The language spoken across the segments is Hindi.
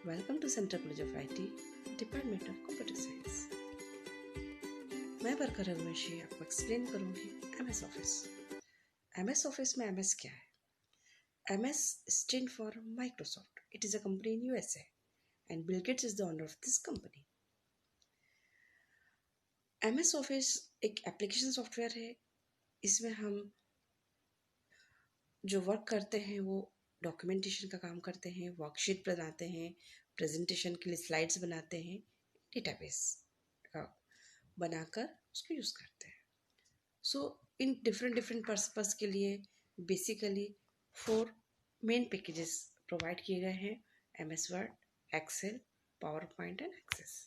Welcome to Central College of IT, department of computer science. मैं बरकर रघुवंशी आपको एक्सप्लेन करूंगी एमएस ऑफिस। एमएस ऑफिस में एमएस क्या है? MS stand for Microsoft. It is a company in USA and Bill Gates is the owner of this company. MS Office एक एप्लीकेशन सॉफ्टवेयर है। इसमें हम जो वर्क करते हैं वो डॉक्यूमेंटेशन का काम करते हैं, वर्कशीट बनाते हैं, प्रेजेंटेशन के लिए स्लाइड्स बनाते हैं, डेटाबेस का बनाकर उसको यूज़ करते हैं। सो इन डिफरेंट डिफरेंट पर्पस के लिए बेसिकली 4 मेन पैकेजेस प्रोवाइड किए गए हैं: MS Word, Excel, PowerPoint and Access.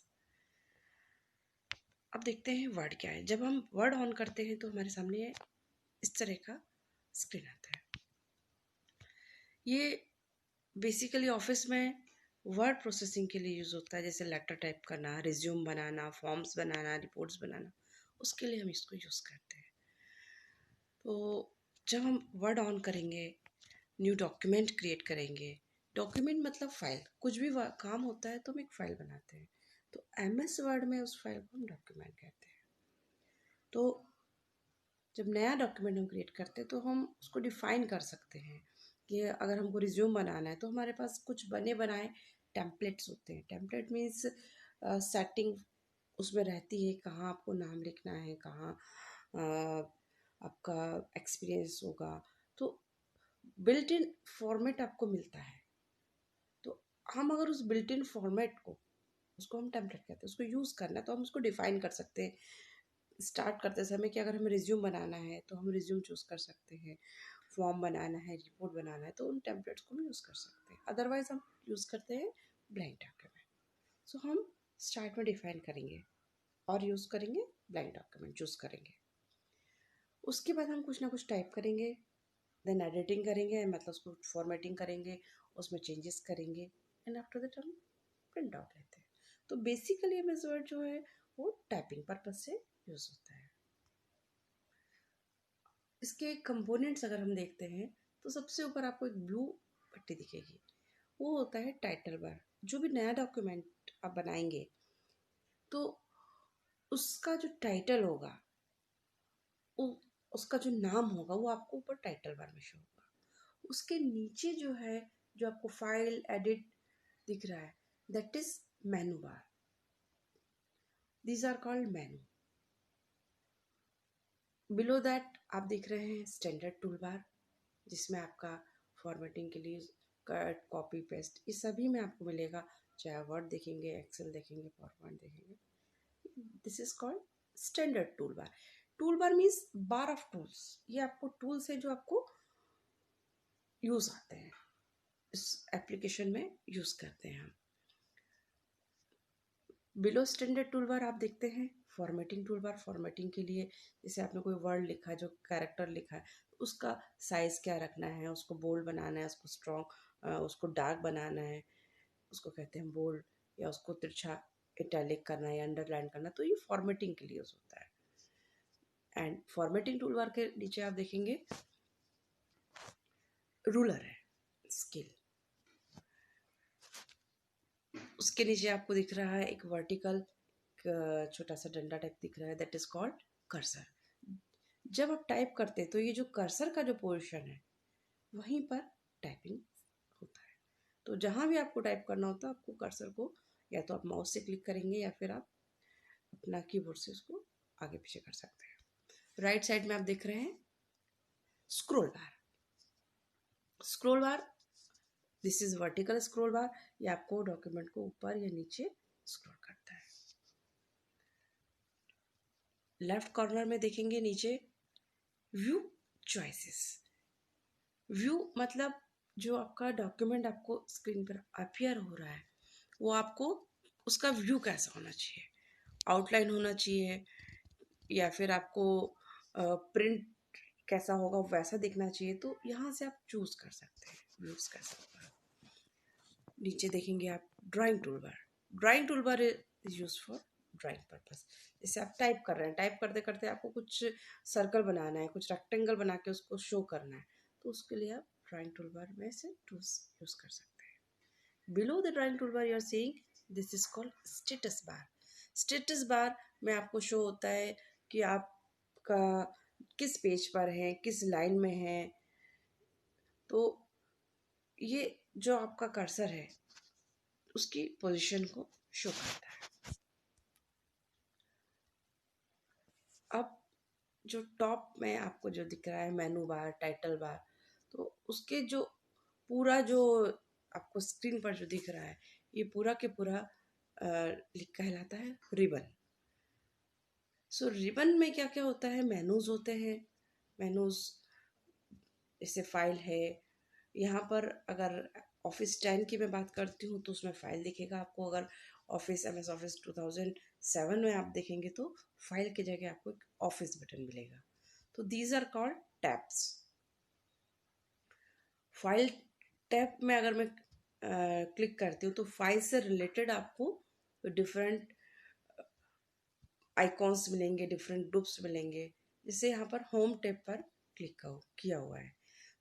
अब देखते हैं वर्ड क्या है। जब हम वर्ड ऑन करते हैं तो हमारे सामने इस तरह का स्क्रीन आता है। ये बेसिकली ऑफिस में वर्ड प्रोसेसिंग के लिए यूज़ होता है, जैसे लेटर टाइप करना, रिज्यूम बनाना, फॉर्म्स बनाना, रिपोर्ट्स बनाना, उसके लिए हम इसको यूज़ करते हैं। तो जब हम वर्ड ऑन करेंगे, न्यू डॉक्यूमेंट क्रिएट करेंगे। डॉक्यूमेंट मतलब फाइल, कुछ भी काम होता है तो हम एक फाइल बनाते हैं। तो एमएस वर्ड में उस फाइल को हम डॉक्यूमेंट कहते हैं। तो जब नया डॉक्यूमेंट हम क्रिएट करते हैं तो हम उसको डिफाइन कर सकते हैं कि अगर हमको रिज्यूम बनाना है तो हमारे पास कुछ बने बनाए टेम्पलेट्स होते हैं। टेम्पलेट मीन्स सेटिंग उसमें रहती है, कहाँ आपको नाम लिखना है, कहाँ आपका एक्सपीरियंस होगा। तो बिल्ट इन फॉर्मेट आपको मिलता है। तो हम अगर उस बिल्ट इन फॉर्मेट को, उसको हम टेम्पलेट कहते हैं, उसको यूज़ करना है तो हम उसको डिफाइन कर सकते हैं। स्टार्ट करते समय कि अगर हमें रिज्यूम बनाना है तो हम रिज्यूम चूज़ कर सकते हैं, फॉर्म बनाना है, रिपोर्ट बनाना है, तो उन टेम्पलेट्स को हम यूज़ कर सकते हैं। अदरवाइज हम यूज़ करते हैं ब्लैंक डॉक्यूमेंट। सो हम स्टार्ट में डिफाइन करेंगे और यूज़ करेंगे ब्लैंक डॉक्यूमेंट चूज़ करेंगे। उसके बाद हम कुछ ना कुछ टाइप करेंगे, देन एडिटिंग करेंगे, मतलब उसको फॉर्मेटिंग करेंगे, उसमें चेंजेस करेंगे, एंड आफ्टर दैट हम प्रिंट आउट लेते हैं। तो बेसिकली एमएस वर्ड जो है वो टाइपिंग पर्पज से यूज़ होता है। इसके कंपोनेंट्स अगर हम देखते हैं तो सबसे ऊपर आपको एक ब्लू पट्टी दिखेगी, वो होता है टाइटल बार। जो भी नया डॉक्यूमेंट आप बनाएंगे तो उसका जो टाइटल होगा, उसका जो नाम होगा वो आपको ऊपर टाइटल बार में शो होगा। उसके नीचे जो है, जो आपको फाइल एडिट दिख रहा है, that is menu bar. These are called menu. Below that आप देख रहे हैं स्टैंडर्ड टूल बार, जिसमें आपका फॉर्मेटिंग के लिए कट, कॉपी, पेस्ट, ये सभी में आपको मिलेगा। चाहे वर्ड देखेंगे, एक्सेल देखेंगे, पावर पॉइंट देखेंगे, this is called standard tool bar. Tool bar means bar of tools. ये आपको टूल्स है जो आपको यूज आते हैं, इस एप्लीकेशन में यूज करते हैं हम। बिलो स्टैंडर्ड टूल बार आप देखते हैं फॉर्मेटिंग टूल बार। फॉर्मेटिंग के लिए जैसे आपने कोई वर्ड लिखा है, जो कैरेक्टर लिखा है, उसका साइज क्या रखना है, उसको बोल्ड बनाना है, उसको स्ट्रॉन्ग, उसको डार्क बनाना है, उसको कहते हैं बोल्ड, या उसको तिरछा इटैलिक करना है या अंडरलाइन करना, तो ये फॉर्मेटिंग के लिए यूज होता है। एंड फॉर्मेटिंग टूल बार के नीचे आप देखेंगे रूलर है, स्केल। उसके नीचे आपको दिख रहा है एक वर्टिकल छोटा सा डंडा टाइप दिख रहा है, दैट इज कॉल्ड कर्सर। जब आप टाइप करते हैं तो ये जो कर्सर का जो पोर्शन है वहीं पर टाइपिंग होता है। तो जहाँ भी आपको टाइप करना होता है, आपको कर्सर को या तो आप माउस से क्लिक करेंगे या फिर आप अपना कीबोर्ड से उसको आगे पीछे कर सकते हैं। राइट साइड में आप देख रहे हैं scroll bar. Scroll bar, this is vertical scroll bar. ये आपको डॉक्यूमेंट को ऊपर या नीचे स्क्रॉल करता है। लेफ्ट कॉर्नर में देखेंगे नीचे व्यू चॉइसेस। व्यू मतलब जो आपका डॉक्यूमेंट आपको स्क्रीन पर अपीयर हो रहा है, वो आपको उसका व्यू कैसा होना चाहिए, आउटलाइन होना चाहिए, या फिर आपको प्रिंट कैसा होगा वैसा दिखना चाहिए। तो यहाँ से आप चूज कर सकते हैं व्यूज कैसा होगा। नीचे देखेंगे आप drawing tool bar. Drawing tool bar is use for drawing purpose. जैसे आप टाइप कर रहे हैं, टाइप करते करते आपको कुछ सर्कल बनाना है, कुछ रेक्टेंगल बना के उसको शो करना है, तो उसके लिए आप ड्राइंग टूल बार में से टूल्स यूज कर सकते हैं। Below the drawing toolbar you are seeing this is called status bar. Status bar में आपको शो होता है कि आपका किस पेज पर है, किस लाइन में है। तो ये जो आपका कर्सर है उसकी पोजीशन को शो करता है। अब जो टॉप में आपको जो दिख रहा है मेनू बार, टाइटल बार, तो उसके जो पूरा जो आपको स्क्रीन पर जो दिख रहा है ये पूरा के पूरा कहलाता है रिबन। सो रिबन में क्या क्या होता है, मेनूज होते हैं। मेनूज जैसे फाइल है, यहाँ पर अगर ऑफिस 10 की मैं बात करती हूँ तो उसमें फाइल दिखेगा आपको। अगर ऑफिस MS ऑफिस 2007 में आप देखेंगे तो फाइल की जगह आपको एक ऑफिस बटन मिलेगा। तो these are called tabs. File tab में अगर मैं क्लिक करती हूँ तो फाइल से रिलेटेड आपको डिफरेंट आइकॉन्स मिलेंगे, डिफरेंट ग्रुप्स मिलेंगे। जैसे यहाँ पर होम टैब पर क्लिक किया हुआ है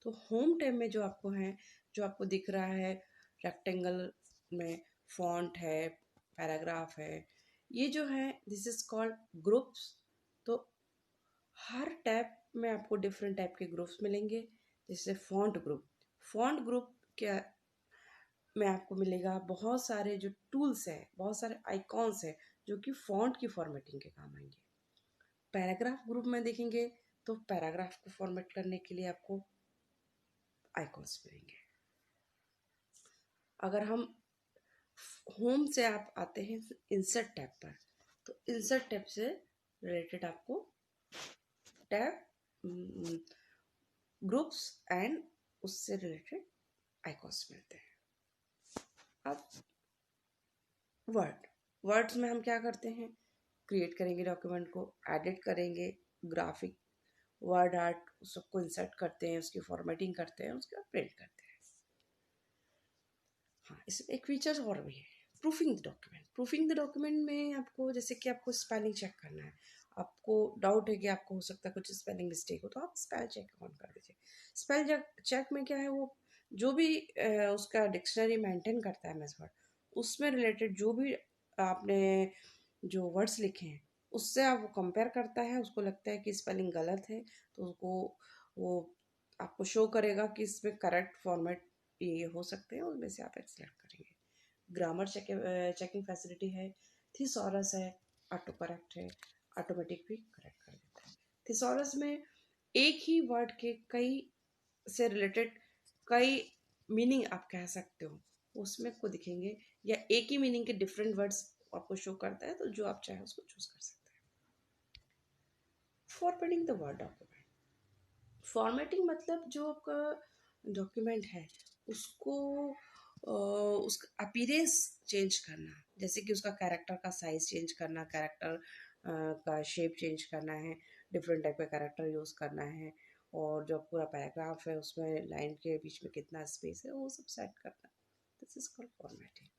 तो होम टैब में जो आपको है, जो आपको दिख रहा है रेक्टेंगल में फॉन्ट है, पैराग्राफ है, ये जो है दिस इज कॉल्ड ग्रुप्स। तो हर टैब में आपको डिफरेंट टाइप के ग्रुप्स मिलेंगे। जैसे फॉन्ट ग्रुप क्या में आपको मिलेगा बहुत सारे जो टूल्स हैं, बहुत सारे आइकॉन्स हैं जो कि फॉन्ट की फॉर्मेटिंग के काम आएंगे। पैराग्राफ ग्रुप में देखेंगे तो पैराग्राफ को फॉर्मेट करने के लिए आपको आइकॉन्स मिलेंगे। अगर हम होम से आप आते हैं इंसर्ट टैब पर, तो इंसर्ट टैब से रिलेटेड आपको टैब, ग्रुप्स एंड उससे रिलेटेड आइकॉन्स मिलते हैं। अब वर्ड्स में हम क्या करते हैं, क्रिएट करेंगे डॉक्यूमेंट को, एडिट करेंगे, ग्राफिक, वर्ड आर्ट सबको इंसर्ट करते हैं, उसकी फॉर्मेटिंग करते हैं, उसके बाद प्रिंट करते हैं। हाँ, इसमें एक फीचर्स और भी है, proofing the document. Proofing the document में आपको जैसे कि आपको स्पेलिंग चेक करना है, आपको डाउट है कि आपको हो सकता है कुछ स्पेलिंग मिस्टेक हो, तो आप स्पेल चेक ऑन कर दीजिए। स्पेल चेक में क्या है, वो जो भी उसका डिक्शनरी मेंटेन करता है MS वर्ड, उसमें रिलेटेड जो भी आपने जो वर्ड्स लिखे हैं उससे आप वो कंपेयर करता है, उसको लगता है कि स्पेलिंग गलत है तो उसको वो आपको शो करेगा कि इसमें करेक्ट फॉर्मेट ये हो सकते हैं, उनमें से आप एक सेलेक्ट करेंगे। ग्रामर चेकिंग फैसिलिटी है, थिसॉरस है, ऑटो करेक्ट है, ऑटोमेटिक भी करेक्ट कर देता है। थिसॉरस में एक ही वर्ड के कई से रिलेटेड कई मीनिंग आप कह सकते हो, उसमें आपको दिखेंगे, या एक ही मीनिंग के डिफरेंट वर्ड्स आपको शो करता है, तो जो आप चाहे उसको चूज कर सकते हैं। Formatting the word document, formatting मतलब जो आपका डॉक्यूमेंट है उसको उसका अपीयरेंस चेंज करना, जैसे कि उसका कैरेक्टर का साइज चेंज करना, कैरेक्टर का शेप चेंज करना है, डिफरेंट टाइप का कैरेक्टर यूज़ करना है, और जो पूरा पैराग्राफ है उसमें लाइन के बीच में कितना स्पेस है वो सब सेट करना। This is called formatting.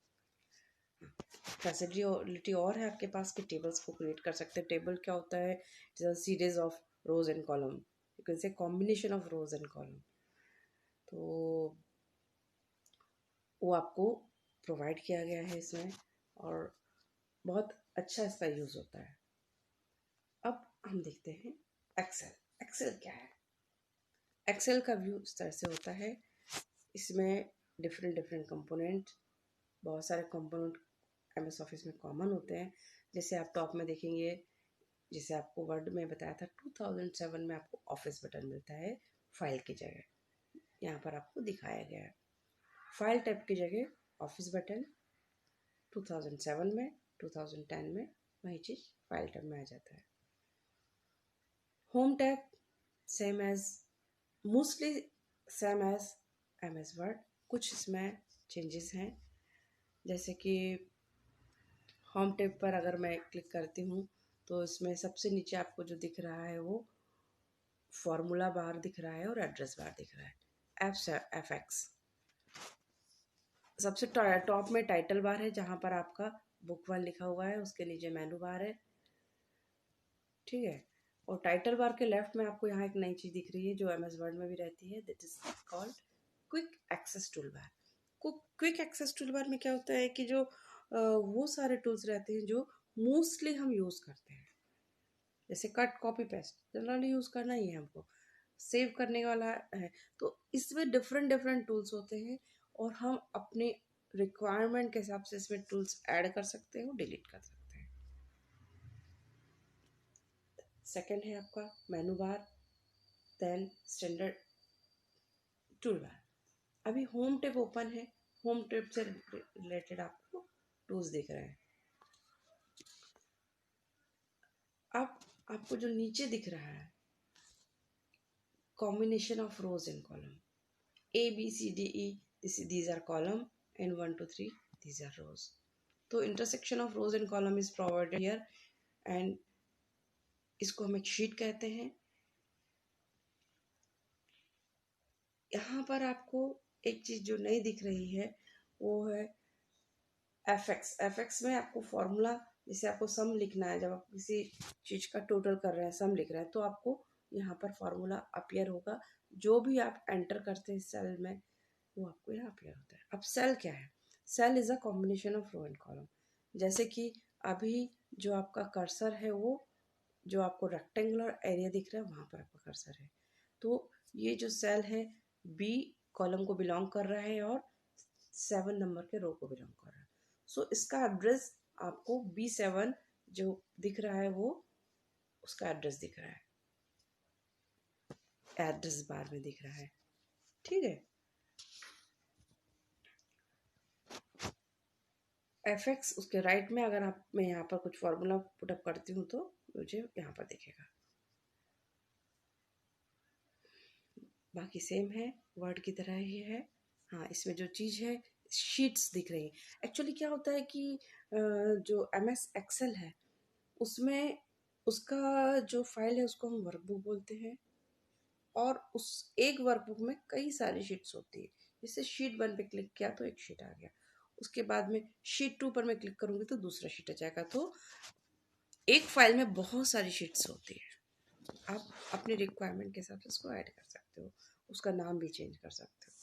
Facility और है आपके पास कि टेबल्स को क्रिएट कर सकते हैं। टेबल क्या होता है, series of rose and column, you can say combination of rose and column, तो वो आपको प्रोवाइड किया गया है इसमें, और बहुत अच्छा इसका यूज़ होता है। अब हम देखते हैं एक्सेल। एक्सेल क्या है, एक्सेल का व्यू इस तरह से होता है, इसमें डिफरेंट डिफरेंट कंपोनेंट, बहुत सारे कंपोनेंट MS ऑफिस में कॉमन होते हैं। जैसे आप टॉप में देखेंगे, जैसे आपको वर्ड में बताया था 2007 में आपको ऑफिस बटन मिलता है फाइल की जगह, यहाँ पर आपको दिखाया गया है फाइल टैब की जगह ऑफिस बटन। 2007 में, 2010 में वही चीज़ फाइल टैब में आ जाता है। Home tab same as, mostly same as MS Word, कुछ इसमें चेंजेस हैं। जैसे कि होम टैब पर अगर मैं क्लिक करती हूँ तो इसमें सबसे नीचे आपको जो दिख रहा है वो फॉर्मूला बार दिख रहा है और एड्रेस बार दिख रहा है। FX सबसे टॉप में टाइटल बार है जहाँ पर आपका बुक 1 लिखा हुआ है, उसके नीचे मेनू बार है, ठीक है। और टाइटल बार के लेफ्ट में आपको यहाँ एक नई चीज़ दिख रही है जो MS वर्ड में भी रहती है, that is called quick access tool bar. आपको क्विक एक्सेस टूल बार में क्या होता है कि जो वो सारे टूल्स रहते हैं जो मोस्टली हम यूज़ करते हैं, जैसे cut copy paste generally use करना ही है हमको, सेव करने वाला है। तो इसमें डिफरेंट डिफरेंट टूल्स होते हैं और हम अपने रिक्वायरमेंट के हिसाब से इसमें टूल्स ऐड कर सकते हैं और डिलीट कर सकते हैं। सेकंड है आपका menu bar, then standard tool bar. अभी होम टैब ओपन है, होम टैब से रिलेटेड आपको टूल्स दिख रहे हैं। अब आपको जो नीचे दिख रहा है combination of rows and column, A B C D E, these are column, and 1 2 3 these are rows. तो intersection of rows and column is provided here, and इसको हम एक शीट कहते हैं। यहाँ पर आपको एक चीज जो नहीं दिख रही है वो है एफ एक्स में आपको फॉर्मूला, जैसे आपको सम लिखना है, जब आप किसी चीज का टोटल कर रहे हैं, सम लिख रहे हैं, तो आपको यहाँ पर फॉर्मूला अपीयर होगा। जो भी आप एंटर करते हैं सेल में वो आपको यहाँ अपीयर होता है। अब सेल क्या है? Cell is a combination of row and column. जैसे कि अभी जो आपका कर्सर है वो जो आपको रेक्टेंगुलर एरिया दिख रहा है वहां पर आपका कर्सर है। तो ये जो सेल है बी कॉलम को बिलोंग कर रहा है और 7 नंबर के रो को बिलोंग कर रहा है। सो इसका एड्रेस आपको B7 जो दिख रहा है वो उसका एड्रेस दिख रहा है, एड्रेस बार में दिख रहा है। ठीक है, एफ उसके राइट में अगर आप मैं यहाँ पर कुछ फॉर्मूला पुटअप करती हूँ तो मुझे यहाँ पर दिखेगा। बाकी सेम है, वर्ड की तरह ही है। हाँ, इसमें जो चीज़ है शीट्स दिख रही है। एक्चुअली क्या होता है कि जो MS एक्सेल है उसमें उसका जो फाइल है उसको हम वर्कबुक बोलते हैं, और उस एक वर्कबुक में कई सारी शीट्स होती है। जैसे शीट 1 पे क्लिक किया तो एक शीट आ गया, उसके बाद में शीट 2 पर मैं क्लिक करूँगी तो दूसरा शीट आ जाएगा। तो एक फाइल में बहुत सारी शीट्स होती है। आप अपने रिक्वायरमेंट के हिसाब से उसको ऐड कर सकते हो, उसका नाम भी चेंज कर सकते हो।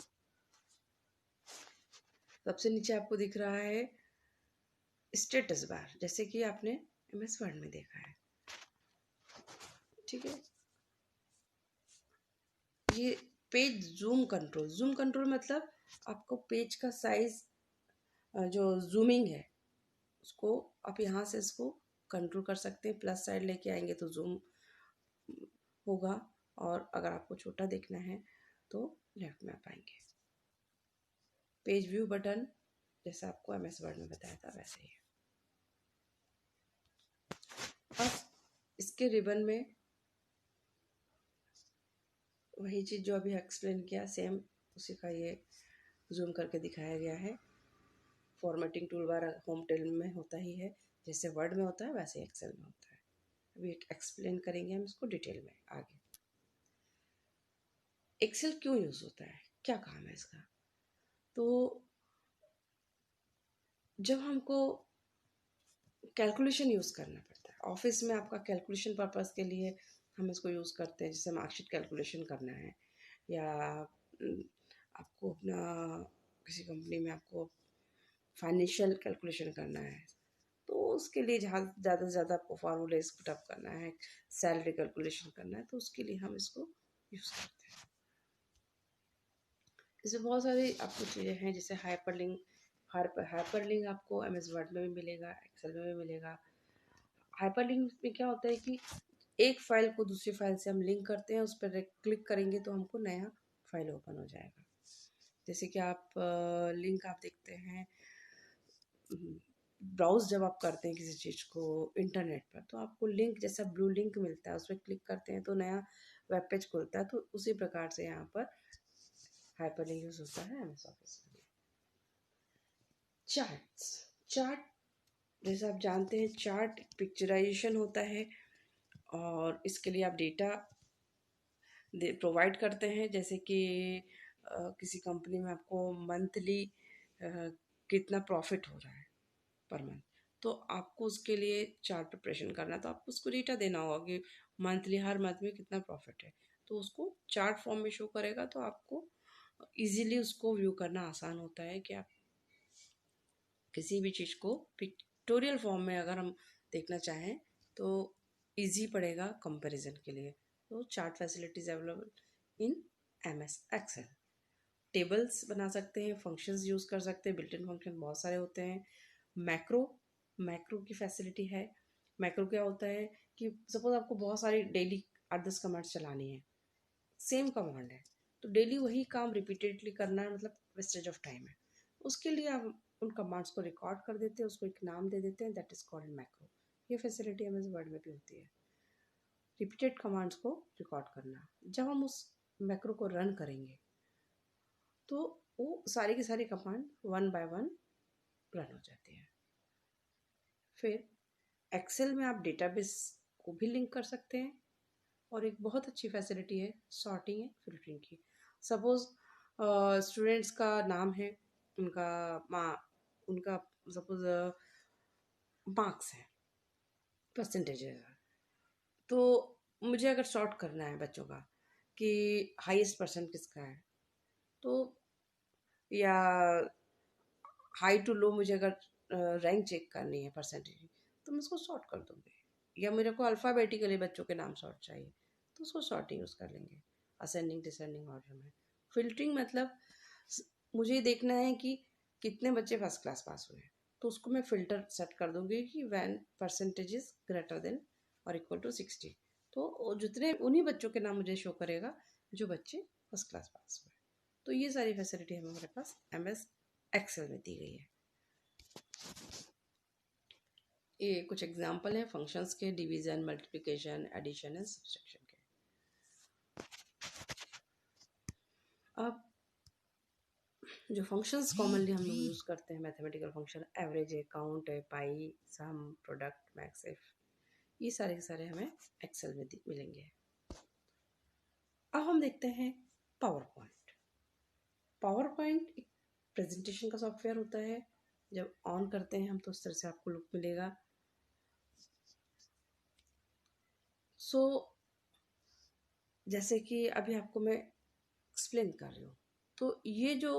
सबसे नीचे आपको दिख रहा है स्टेटस बार, जैसे कि आपने MS वर्ड में देखा है। ठीक है, ये पेज जूम कंट्रोल मतलब आपको पेज का साइज जो जूमिंग है उसको आप यहाँ से इसको कंट्रोल कर सकते हैं। प्लस साइड लेके आएंगे तो जूम होगा, और अगर आपको छोटा देखना है तो लेफ्ट में आप आएंगे। पेज व्यू बटन जैसे आपको MS वर्ड में बताया था वैसे ही है। अब इसके रिबन में वही चीज़ जो अभी एक्सप्लेन किया सेम उसी का ये जूम करके दिखाया गया है। फॉर्मेटिंग टूल बार होम टेल में होता ही है, जैसे वर्ड में होता है वैसे एक्सेल में होता है। अभी एक्सप्लेन करेंगे हम इसको डिटेल में आगे। एक्सेल क्यों यूज़ होता है, क्या काम है इसका? तो जब हमको कैलकुलेशन यूज़ करना पड़ता है ऑफिस में, आपका कैलकुलेशन पर्पस के लिए हम इसको यूज़ करते हैं। जैसे मार्कशीट कैलकुलेशन करना है या आपको अपना किसी कंपनी में आपको फाइनेंशियल कैलकुलेशन करना है, तो उसके लिए जहाँ ज़्यादा से ज़्यादा आपको फार्मूलेज पुटअप करना है, सैलरी कैलकुलेशन करना है, तो उसके लिए हम इसको यूज़ करते हैं। इसमें बहुत सारी आपको चीज़ें हैं, जैसे हाइपरलिंक आपको MS वर्ड में भी मिलेगा, एक्सेल में भी मिलेगा। हाइपरलिंक में क्या होता है कि एक फाइल को दूसरी फाइल से हम लिंक करते हैं, उस पर क्लिक करेंगे तो हमको नया फाइल ओपन हो जाएगा। जैसे कि आप लिंक आप देखते हैं, ब्राउज जब आप करते हैं किसी चीज़ को इंटरनेट पर, तो आपको लिंक जैसा ब्लू लिंक मिलता है, उस पर क्लिक करते हैं तो नया वेब पेज खुलता है। तो उसी प्रकार से यहाँ पर हाइपरलिंक यूज होता है MS ऑफिस में। चार्ट जैसे आप जानते हैं चार्ट पिक्चराइजेशन होता है, और इसके लिए आप डेटा प्रोवाइड करते हैं। जैसे कि किसी कंपनी में आपको मंथली कितना प्रॉफिट हो रहा है पर मंथ, तो आपको उसके लिए चार्ट प्रिपरेशन करना है, तो आपको उसको डेटा देना होगा कि मंथली हर मंथ में कितना प्रॉफिट है, तो उसको चार्ट फॉर्म में शो करेगा। तो आपको इजीली उसको व्यू करना आसान होता है कि आप किसी भी चीज़ को पिक्टोरियल फॉर्म में अगर हम देखना चाहें तो इजी पड़ेगा कंपैरिजन के लिए। तो chart facilities available in MS Excel. Tables बना सकते हैं, फंक्शंस यूज़ कर सकते हैं, बिल्ट इन फंक्शन बहुत सारे होते हैं। मैक्रो, मैक्रो की फैसिलिटी है। मैक्रो क्या होता है कि सपोज आपको बहुत सारी डेली 8-10 कमांड्स चलानी है, सेम कमांड है, तो डेली वही काम रिपीटेडली करना है, मतलब वेस्टेज ऑफ टाइम है। उसके लिए आप उन कमांड्स को रिकॉर्ड कर देते हैं, उसको एक नाम दे देते हैं, दैट इज कॉल्ड मैक्रो। ये फैसिलिटी एमएस वर्ड में भी होती है, रिपीटेड कमांड्स को रिकॉर्ड करना। जब हम उस मैक्रो को रन करेंगे तो वो सारी की सारी command one by one run हो जाती है। फिर एक्सेल में आप डेटाबेस को भी लिंक कर सकते हैं, और एक बहुत अच्छी फैसिलिटी है सॉर्टिंग एंड फिल्टरिंग की। सपोज स्टूडेंट्स का नाम है, उनका उनका सपोज मार्क्स है, परसेंटेज है, तो मुझे अगर सॉर्ट करना है बच्चों का कि हाईएस्ट परसेंट किसका है, तो या हाई टू लो मुझे अगर रैंक चेक करनी है परसेंटेज, तो मैं उसको सॉर्ट कर दूँगी। या मेरे को अल्फ़ाबेटिकली बच्चों के नाम सॉर्ट चाहिए, तो उसको सॉर्टिंग यूज़ कर लेंगे असेंडिंग डिसेंडिंग ऑर्डर में। फ़िल्टरिंग मतलब मुझे देखना है कि कितने बच्चे फर्स्ट क्लास पास हुए हैं, तो उसको मैं फ़िल्टर सेट कर दूँगी कि when percentage is greater than और इक्वल टू 60, तो जितने उन्हीं बच्चों के नाम मुझे शो करेगा जो बच्चे फर्स्ट क्लास पास हुए। तो ये सारी फैसिलिटी हमारे पास एमएस एक्सेल में दी गई है। ये कुछ एग्जांपल है फंक्शंस के, division, multiplication, addition and subtraction के। अब जो फंक्शंस कॉमनली हम लोग यूज़ करते हैं, मैथमेटिकल फंक्शन, एवरेज है, काउंट है, पाई, सम, प्रोडक्ट, मैक्सिफ, ये सारे के सारे हमें एक्सेल में मिलेंगे। अब हम देखते हैं पावर पॉइंट। पावर पॉइंट एक प्रेजेंटेशन का सॉफ्टवेयर होता है। जब ऑन करते हैं हम तो इस तरह से आपको लुक मिलेगा। सो जैसे कि अभी आपको मैं एक्सप्लेन कर रही हूँ, तो ये जो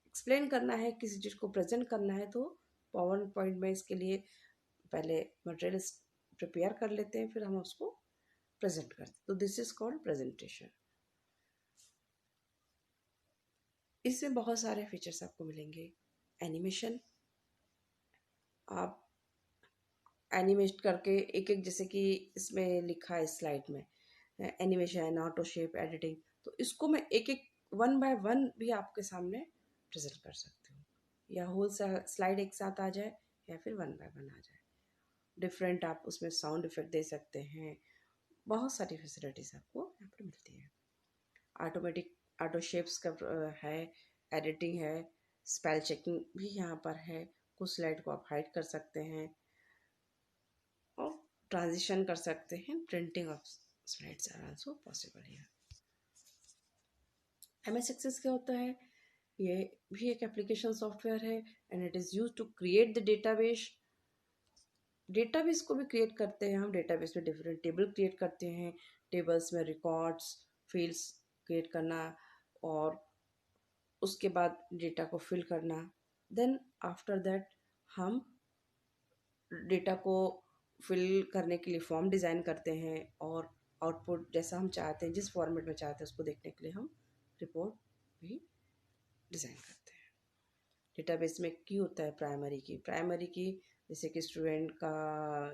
एक्सप्लेन करना है, किसी चीज़ को प्रेजेंट करना है, तो पावर पॉइंट में इसके लिए पहले मटेरियल प्रिपेयर कर लेते हैं, फिर हम उसको प्रेजेंट करते हैं। तो दिस इज कॉल्ड प्रेजेंटेशन। इसमें बहुत सारे फीचर्स आपको मिलेंगे। एनिमेशन, आप एनिमेट करके एक एक, जैसे कि इसमें लिखा है स्लाइड में एनिमेशन, ऑटो शेप, एडिटिंग, तो इसको मैं एक एक वन बाय वन भी आपके सामने प्रेजेंट कर सकती हूँ, या होल स्लाइड एक साथ आ जाए या फिर वन बाय वन आ जाए। डिफरेंट आप उसमें साउंड इफेक्ट दे सकते हैं, बहुत सारी फैसिलिटीज़ आपको यहाँ पर मिलती है। ऑटोमेटिक ऑटो शेप्स का है, एडिटिंग है, स्पेल चेकिंग भी यहाँ पर है, कुछ स्लाइड को आप हाइड कर सकते हैं और ट्रांजिशन कर सकते हैं। Printing of slides are also possible here. MS Access क्या होता है? ये भी एक एप्लीकेशन सॉफ्टवेयर है and it is use to create the database. Database को भी क्रिएट करते हैं हम। डेटाबेस में डिफरेंट टेबल क्रिएट करते हैं, टेबल्स में रिकॉर्ड्स, फील्ड्स क्रिएट करना, और उसके बाद डेटा को फिल करना। देन आफ्टर दैट हम डेटा को फिल करने के लिए फॉर्म डिज़ाइन करते हैं, और आउटपुट जैसा हम चाहते हैं, जिस फॉर्मेट में चाहते हैं उसको देखने के लिए हम रिपोर्ट भी डिज़ाइन करते हैं। डेटाबेस में की होता है प्राइमरी की। प्राइमरी की जैसे कि स्टूडेंट का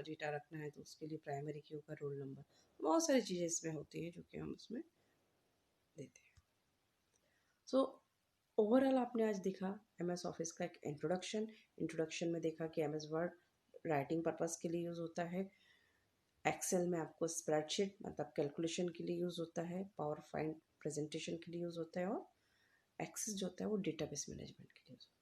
डेटा रखना है तो उसके लिए प्राइमरी की होगा, रोल नंबर, बहुत सारी चीज़ें इसमें होती हैं जो कि हम उसमें देते हैं। सो ओवरऑल आपने आज देखा एमएस ऑफिस का एक इंट्रोडक्शन में देखा कि एमएस वर्ड राइटिंग पर्पस के लिए यूज़ होता है, एक्सेल में आपको स्प्रेडशीट मतलब कैलकुलेशन के लिए यूज़ होता है, पावर पॉइंट प्रेजेंटेशन के लिए यूज़ होता है, और एक्सेस जो होता है वो डेटाबेस मैनेजमेंट के लिए यूज़ होता है।